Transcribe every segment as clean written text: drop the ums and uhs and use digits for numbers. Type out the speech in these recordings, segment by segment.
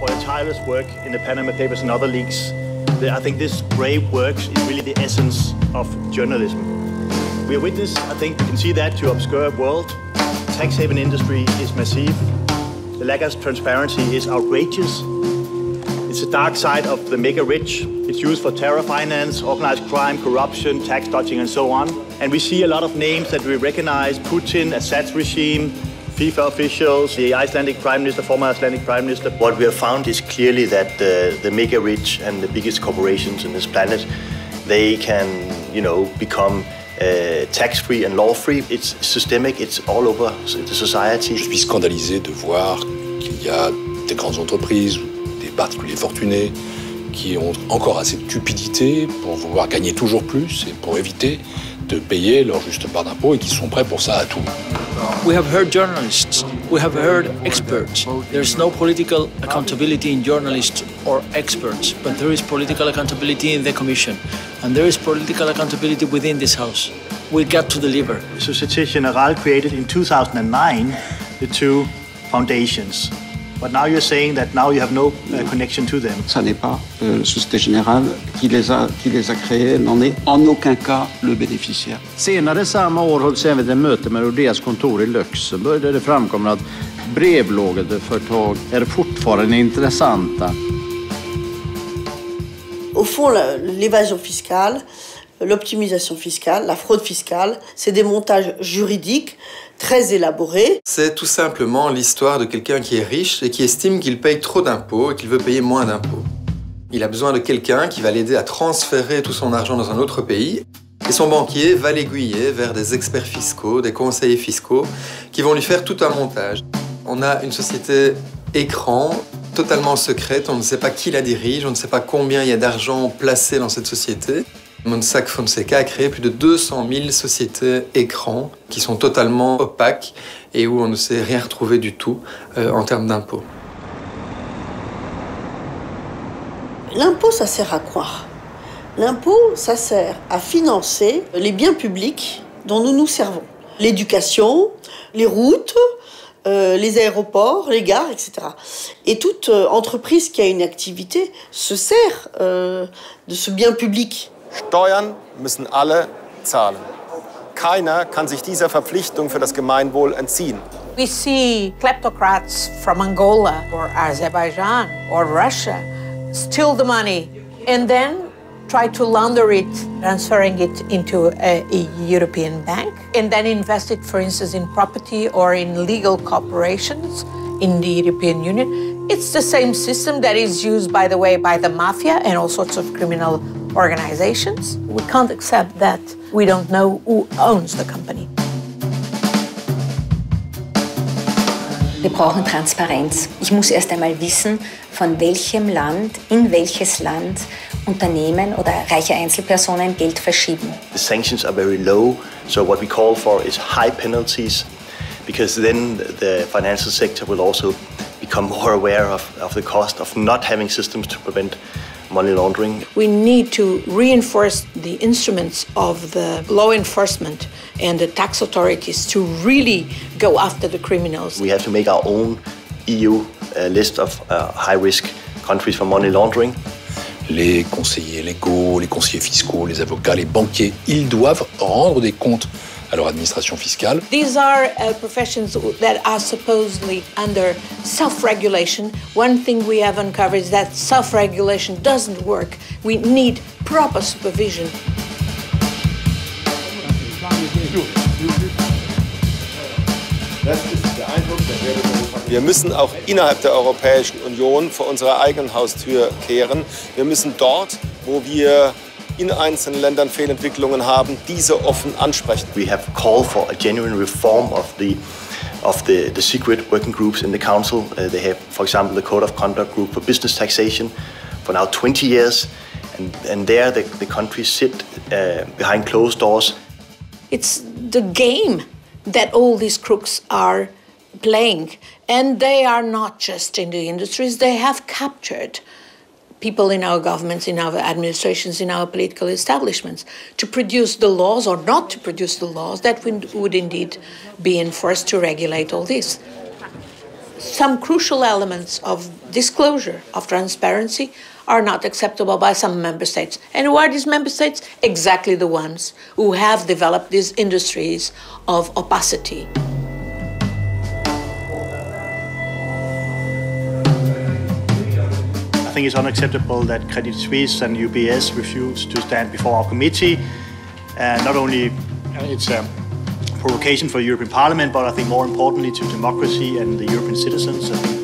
for your tireless work in the Panama Papers and other leaks. I think this brave work is really the essence of journalism. We are witness, I think you can see that, to obscure world. Tax haven industry is massive. The lack of transparency is outrageous. It's the dark side of the mega rich. It's used for terror finance, organized crime, corruption, tax dodging, and so on. And we see a lot of names that we recognize: Putin, Assad's regime, FIFA officials, the Icelandic Prime Minister, former Icelandic Prime Minister. What we have found is clearly that the mega rich and the biggest corporations on this planet, they can, become tax-free and law-free. It's systemic, it's all over the society. Je suis scandalisé de voir qu'il y a des grandes entreprises, des particuliers fortunés, qui ont encore assez de cupidité pour vouloir gagner toujours plus et pour éviter de payer leur juste part d'impôts et qui sont prêts pour ça à tout. We have heard journalists, we have heard experts. There's no political accountability in journalists or experts, but there is political accountability in the Commission, and there is political accountability within this House. We got to deliver. Société Générale created in 2009 the two foundations. But now you're saying that now you have no connection to them. Ça n'est pas Société Générale qui les a créés, n'en est en aucun cas le bénéficiaire. Senare samma år hölls även ett möte med Nordeas kontor i Luxemburg där det framkommer att brevlådeföretag är fortfarande intressanta. Au fond, l'évasion fiscale, l'optimisation fiscale, la fraude fiscale, c'est des montages juridiques très élaborés. C'est tout simplement l'histoire de quelqu'un qui est riche et qui estime qu'il paye trop d'impôts et qu'il veut payer moins d'impôts. Il a besoin de quelqu'un qui va l'aider à transférer tout son argent dans un autre pays et son banquier va l'aiguiller vers des experts fiscaux, des conseillers fiscaux qui vont lui faire tout un montage. On a une société écran totalement secrète, on ne sait pas qui la dirige, on ne sait pas combien il y a d'argent placé dans cette société. Mossack Fonseca a créé plus de 200 000 sociétés écrans qui sont totalement opaques et où on ne sait rien retrouver du tout en termes d'impôts. L'impôt, ça sert à quoi? L'impôt, ça sert à financer les biens publics dont nous nous servons. L'éducation, les routes, les aéroports, les gares, etc. Et toute entreprise qui a une activité se sert de ce bien public. Steuern müssen alle zahlen. Keiner kann sich dieser Verpflichtung für das Gemeinwohl entziehen. We see kleptocrats from Angola or Azerbaijan or Russia steal the money and then try to launder it, transferring it into a European bank, and then invest it, for instance, in property or in legal corporations in the European Union. It's the same system that is used, by the way, by the mafia and all sorts of criminal organizations. We can't accept that we don't know who owns the company. Wir brauchen Transparenz. Ich muss erst einmal wissen, von welchem Land, in welches Land Unternehmen oder reiche Einzelpersonen Geld verschieben. The sanctions are very low, so what we call for is high penalties, because then the financial sector will also become more aware of the cost of not having systems to prevent money laundering. We need to reinforce the instruments of the law enforcement and the tax authorities to really go after the criminals. We have to make our own EU list of high-risk countries for money laundering. Les conseillers légaux, les conseillers fiscaux, les avocats, les banquiers, ils doivent rendre des comptes à leur administration fiscale. These are professions that are supposedly under self-regulation. One thing we have uncovered is that self-regulation doesn't work. We need proper supervision. Wir müssen auch innerhalb der Europäischen Union vor unserer eigenen Haustür kehren. Wir müssen dort, wo wir in einzelnen Ländern Fehlentwicklungen haben, diese offen ansprechen. We have called for a genuine reform of the secret working groups in the council. They have, for example, the Code of Conduct Group for Business Taxation for now 20 years, and there the countries sit behind closed doors. It's the game that all these crooks are playing, and they are not just in the industries. They have captured people in our governments, in our administrations, in our political establishments, to produce the laws or not to produce the laws that would indeed be enforced to regulate all this. some crucial elements of disclosure, of transparency, are not acceptable by some member states. And who are these member states? Exactly the ones who have developed these industries of opacity. I think it's unacceptable that Credit Suisse and UBS refuse to stand before our committee. Not only it's a provocation for the European Parliament, but I think more importantly to democracy and the European citizens. I think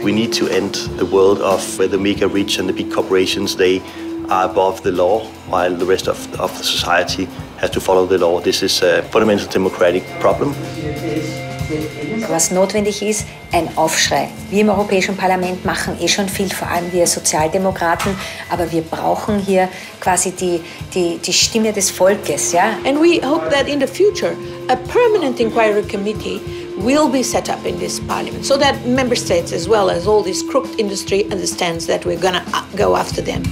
we need to end the world of where the mega rich and the big corporations, they are above the law, while the rest of the society has to follow the law. This is a fundamental democratic problem. Was notwendig ist, ein Aufschrei. Wir im Europäischen Parlament machen schon viel, vor allem wir Sozialdemokraten, aber wir brauchen hier quasi die Stimme des Volkes. Ja? And we hope that in the future, a permanent inquiry committee will be set up in this parliament so that member states, as well as all this crooked industry, understands that we're going to go after them.